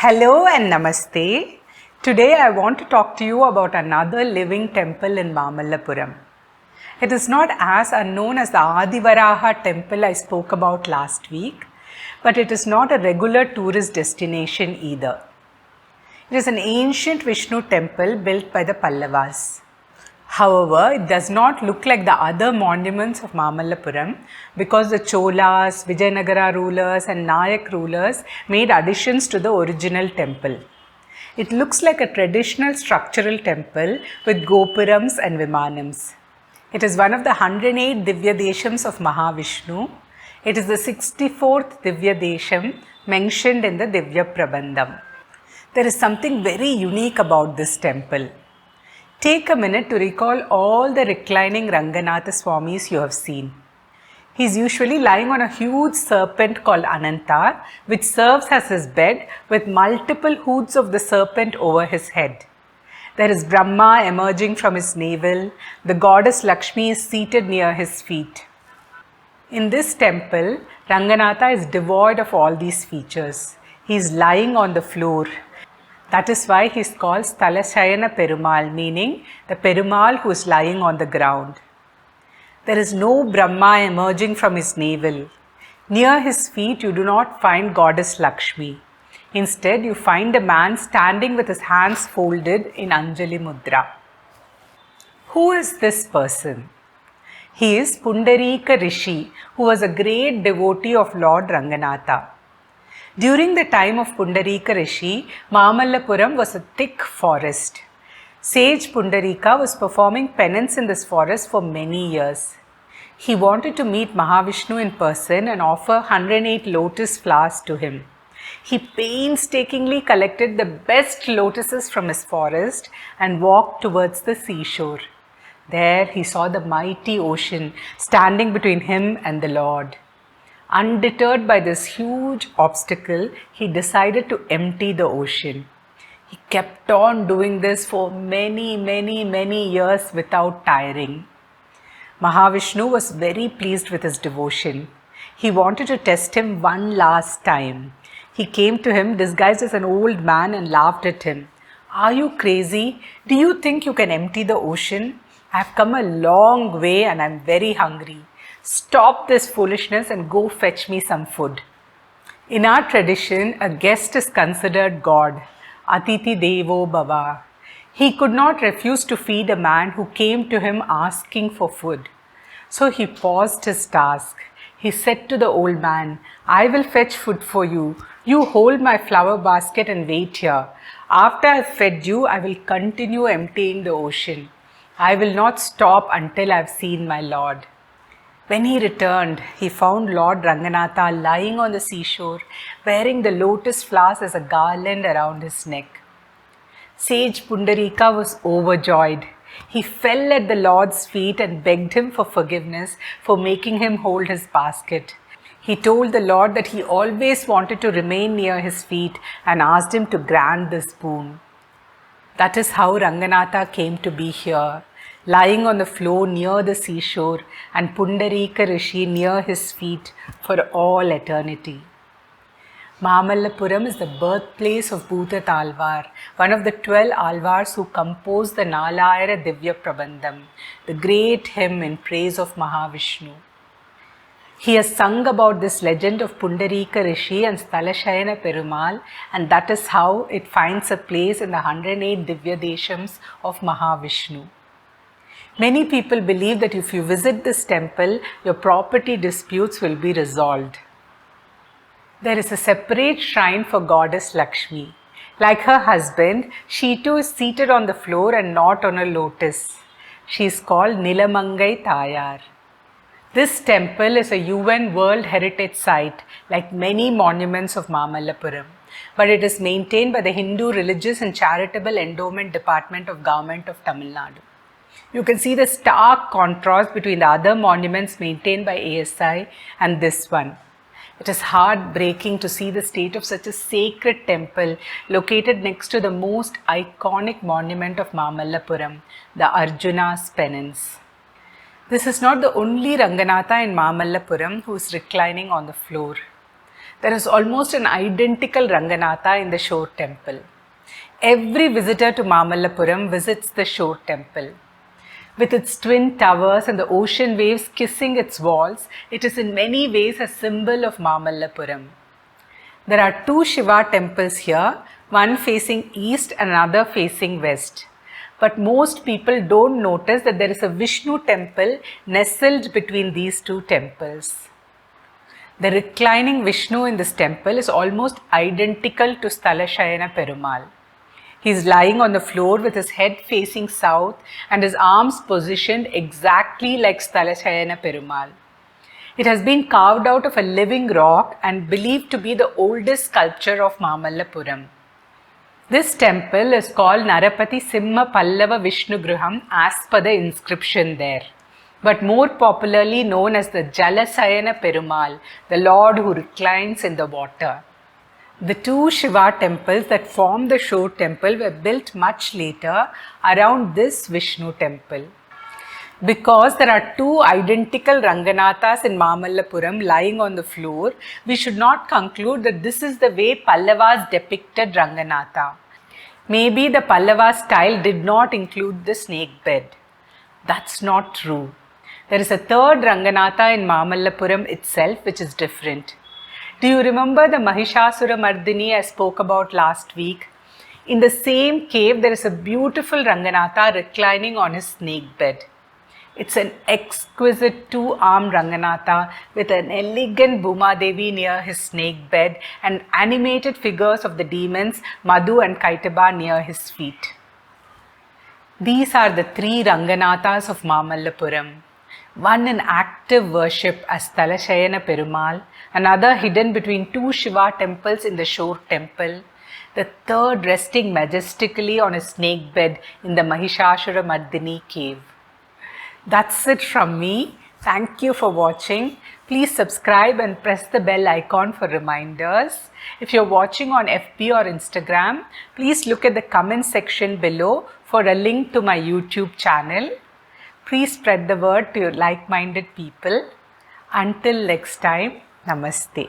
Hello and Namaste. Today I want to talk to you about another living temple in Mamallapuram. It is not as unknown as the Adivaraha temple I spoke about last week, but it is not a regular tourist destination either. It is an ancient Vishnu temple built by the Pallavas. However, it does not look like the other monuments of Mamallapuram because the Cholas, Vijayanagara rulers and Nayak rulers made additions to the original temple. It looks like a traditional structural temple with gopurams and vimanams. It is one of the 108 Divya Desams of Mahavishnu. It is the 64th Divya Desam mentioned in the Divya Prabandham. There is something very unique about this temple. Take a minute to recall all the reclining Ranganatha Swamis you have seen. He is usually lying on a huge serpent called Ananta, which serves as his bed with multiple hoods of the serpent over his head. There is Brahma emerging from his navel. The goddess Lakshmi is seated near his feet. In this temple, Ranganatha is devoid of all these features. He is lying on the floor. That is why he is called Stalashayana Perumal, meaning the Perumal who is lying on the ground. There is no Brahma emerging from his navel. Near his feet you do not find goddess Lakshmi. Instead you find a man standing with his hands folded in Anjali Mudra. Who is this person? He is Pundarika Rishi, who was a great devotee of Lord Ranganatha. During the time of Pundarika Rishi, Mamallapuram was a thick forest. Sage Pundarika was performing penance in this forest for many years. He wanted to meet Mahavishnu in person and offer 108 lotus flowers to him. He painstakingly collected the best lotuses from his forest and walked towards the seashore. There he saw the mighty ocean standing between him and the Lord. Undeterred by this huge obstacle, he decided to empty the ocean. He kept on doing this for many years without tiring. Mahavishnu was very pleased with his devotion. He wanted to test him one last time. He came to him disguised as an old man and laughed at him. "Are you crazy? Do you think you can empty the ocean? I have come a long way and I am very hungry. Stop this foolishness and go fetch me some food." In our tradition, a guest is considered God, Atiti Devo Bhava. He could not refuse to feed a man who came to him asking for food. So he paused his task. He said to the old man, "I will fetch food for you. You hold my flower basket and wait here. After I have fed you, I will continue emptying the ocean. I will not stop until I have seen my Lord." When he returned, he found Lord Ranganatha lying on the seashore, wearing the lotus flowers as a garland around his neck. Sage Pundarika was overjoyed. He fell at the Lord's feet and begged him for forgiveness for making him hold his basket. He told the Lord that he always wanted to remain near his feet and asked him to grant this boon. That is how Ranganatha came to be here, lying on the floor near the seashore and Pundarika Rishi near his feet for all eternity. Mamallapuram is the birthplace of Bhuta Talvar, one of the 12 Alvars who composed the Nalayara Divya Prabandham, the great hymn in praise of Mahavishnu. He has sung about this legend of Pundarika Rishi and Stalashayana Perumal, and that is how it finds a place in the 108 Divya Deshams of Mahavishnu. Many people believe that if you visit this temple, your property disputes will be resolved. There is a separate shrine for goddess Lakshmi. Like her husband, she too is seated on the floor and not on a lotus. She is called Nilamangai Tayar. This temple is a UN World Heritage Site, like many monuments of Mamallapuram, but it is maintained by the Hindu Religious and Charitable Endowment Department of Government of Tamil Nadu. You can see the stark contrast between the other monuments maintained by ASI and this one. It is heartbreaking to see the state of such a sacred temple located next to the most iconic monument of Mamallapuram, the Arjuna's penance. This is not the only Ranganatha in Mamallapuram who is reclining on the floor. There is almost an identical Ranganatha in the shore temple. Every visitor to Mamallapuram visits the shore temple. With its twin towers and the ocean waves kissing its walls, it is in many ways a symbol of Mamallapuram. There are two Shiva temples here, one facing east and another facing west. But most people don't notice that there is a Vishnu temple nestled between these two temples. The reclining Vishnu in this temple is almost identical to Stalashayana Perumal. He is lying on the floor with his head facing south and his arms positioned exactly like Stalashayana Perumal. It has been carved out of a living rock and believed to be the oldest sculpture of Mamallapuram. This temple is called Narapati Simha Pallava Vishnu Gruham as per the inscription there, but more popularly known as the Jalasayana Perumal, the Lord who reclines in the water. The two Shiva temples that form the shore temple were built much later around this Vishnu temple. Because there are two identical Ranganathas in Mamallapuram lying on the floor, we should not conclude that this is the way pallavas depicted Ranganatha. Maybe the Pallava style did not include the snake bed. That's not true. There is a third Ranganatha in Mamallapuram itself which is different. Do you remember the Mahishasura Mardini I spoke about last week? In the same cave, there is a beautiful Ranganatha reclining on his snake bed. It's an exquisite two-armed Ranganatha with an elegant Bhuma Devi near his snake bed and animated figures of the demons Madhu and Kaitaba near his feet. These are the three Ranganathas of Mamallapuram. One in active worship as Stalashayana Perumal, another hidden between two Shiva temples in the shore temple, the third resting majestically on a snake bed in the Mahishasura Mardini cave. That's it from me. Thank you for watching. Please subscribe and press the bell icon for reminders. If you're watching on FB or Instagram, please look at the comment section below for a link to my YouTube channel. Please spread the word to your like-minded people. Until next time, Namaste.